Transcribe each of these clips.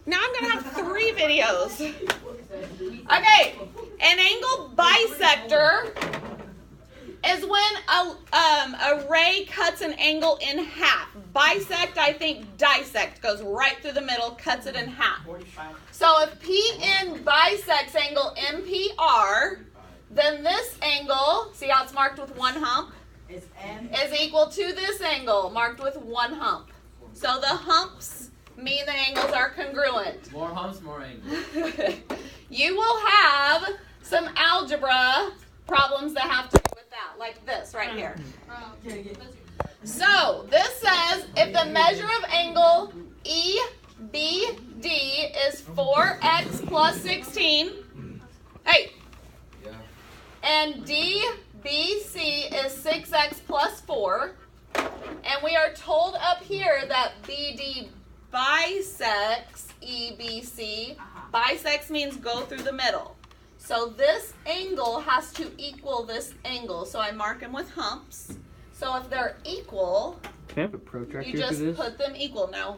Now I'm going to have 3 videos. Okay, an angle bisector is when a ray cuts an angle in half. Bisect, I think dissect, goes right through the middle, cuts it in half. So if PN bisects angle MPR, then this angle, see how it's marked with 1 hump, is equal to this angle, marked with 1 hump. So the humps mean the angles are congruent. More humps, more angles. You will have some algebra problems that have to do with that, like this right here. So this says if the measure of angle EBD is 4x plus 16, hey, and DBC is 6x plus 4, and we are told up here that BD bisects EBC. Bisects means go through the middle. So this angle has to equal this angle. So I mark them with humps. So if they're equal, can I have a protractor you just for this? put them equal. No.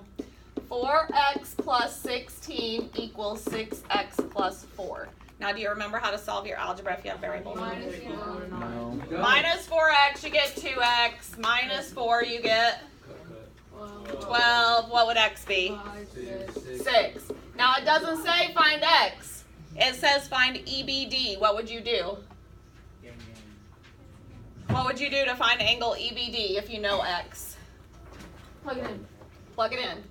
4x plus 16 equals 6x plus 4. Now, do you remember how to solve your algebra if you have variables? No. Minus 4x, you get 2x. Minus 4, you get 12. What would x be? 6. Now, it doesn't say find x. It says find EBD. What would you do? What would you do to find angle EBD if you know x? Plug it in. Plug it in.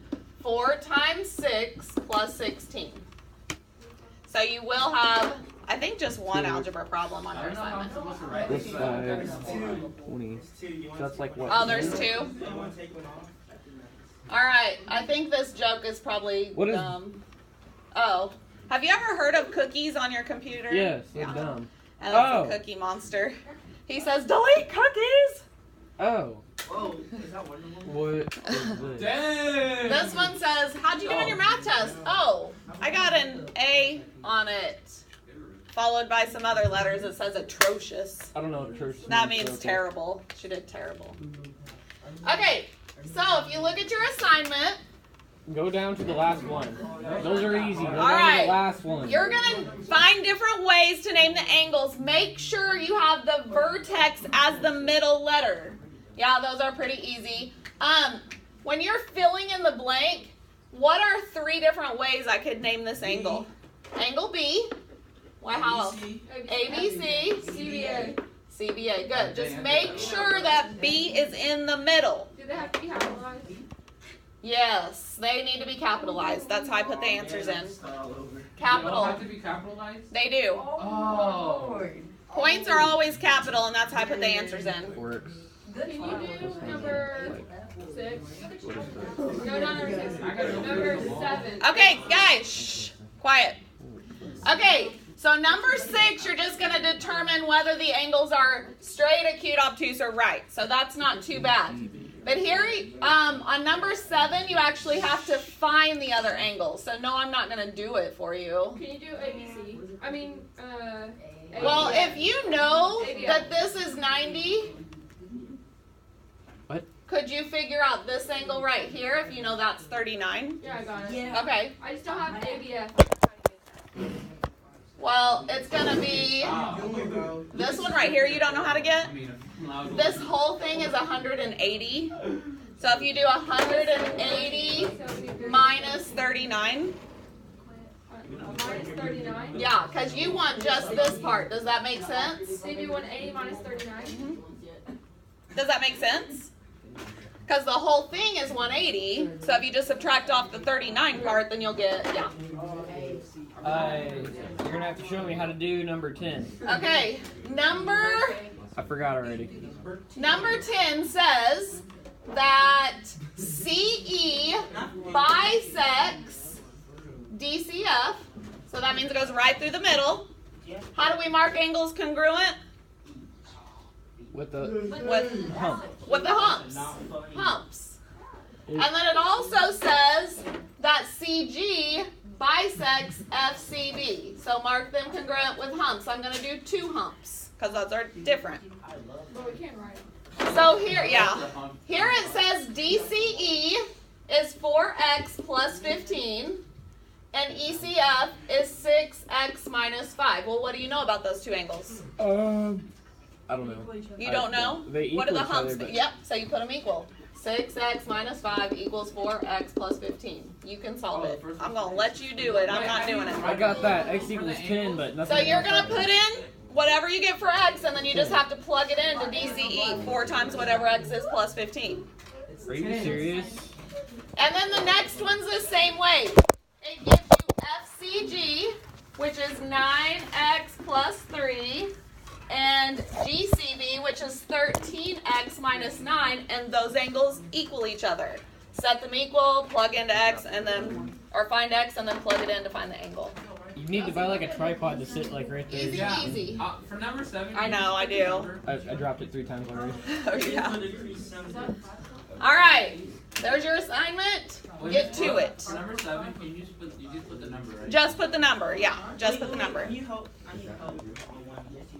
4 times 6 plus 16. So you will have, I think, just one algebra problem on your assignment. This side, 20. So that's like what? Oh, there's 2? Alright, I think this joke is probably dumb. Oh. Have you ever heard of cookies on your computer? Yes, they're dumb. And that's a Cookie Monster. He says, delete cookies! Oh. Whoa, is that one? What is this? Dang! This one says, how'd you do on your math test? Oh, I got an A on it. Followed by some other letters that says atrocious. I don't know what atrocious That means, means okay. terrible. She did terrible. Okay, so if you look at your assignment, Go down to the last one. Those are easy. Go down to right. the last one. you're going to find different ways to name the angles. Make sure you have the vertex as the middle letter. Yeah, those are pretty easy. When you're filling in the blank, what are 3 different ways I could name this angle? Angle B. What, how else? ABC. CBA. CBA. Good. Just make sure that B is in the middle. Do they have to be capitalized? Yes, they need to be capitalized. That's how I put the answers in. They don't Capital. have to be capitalized? They do. Oh. Points are always capital, and that's how I put the answers in. Works. Can you do number 6? What is that? No, not number 6. Number 7. Okay, guys, shh, quiet. Okay, so number 6, you're just going to determine whether the angles are straight, acute, obtuse, or right. So that's not too bad. But here, on number 7, you actually have to find the other angles. So no, I'm not going to do it for you. Can you do ABC? I mean, Well, if you know that this is 90, What? could you figure out this angle right here if you know that's 39? yeah, I got it. Yeah. Okay. I just don't have ABF. Well, it's going to be this one right here you don't know how to get. This whole thing is 180. So if you do 180 minus 39, Minus 39. yeah, because you want just this part. Does that make sense? So you do 180 minus 39. Does that make sense? Because the whole thing is 180. So if you just subtract off the 39 part, then you'll get, yeah. You're going to have to show me how to do number 10. Okay, number I forgot already. 10 says that CE bisects DCF. So that means it goes right through the middle. How do we mark angles congruent? With the With hump. With the humps. Humps. And then it also says that CG bisects FCB. So mark them congruent with humps. I'm going to do 2 humps because those are different. But we can't write it. So here, here it says DCE is 4x plus 15. and ECF is 6x minus 5. Well, what do you know about those two angles? I don't know. You don't know? They What are the equal each humps? other, but- Yep, so you put them equal. 6x minus 5 equals 4x plus 15. You can solve it. I'm going to let you do it. I'm not doing I it. got that. X equals 10, but nothing. So you're going to put in whatever you get for x, and then you just have to plug it into DCE. 4 times whatever x is plus 15. Are you serious? And then the next one's the same way. It gives you FCG, which is 9x plus 3, and GCB, which is 13x minus 9, and those angles equal each other. Set them equal, plug into x, and then, or find x, and then plug it in to find the angle. You need to buy like a tripod to sit like right there. Easy peasy. For number 7. I know, I do. I dropped it 3 times already. Oh, yeah. All right, there's your assignment. Get to it. For number 7, you just put the number, right? Just put the number, yeah. Just put the number. I need help.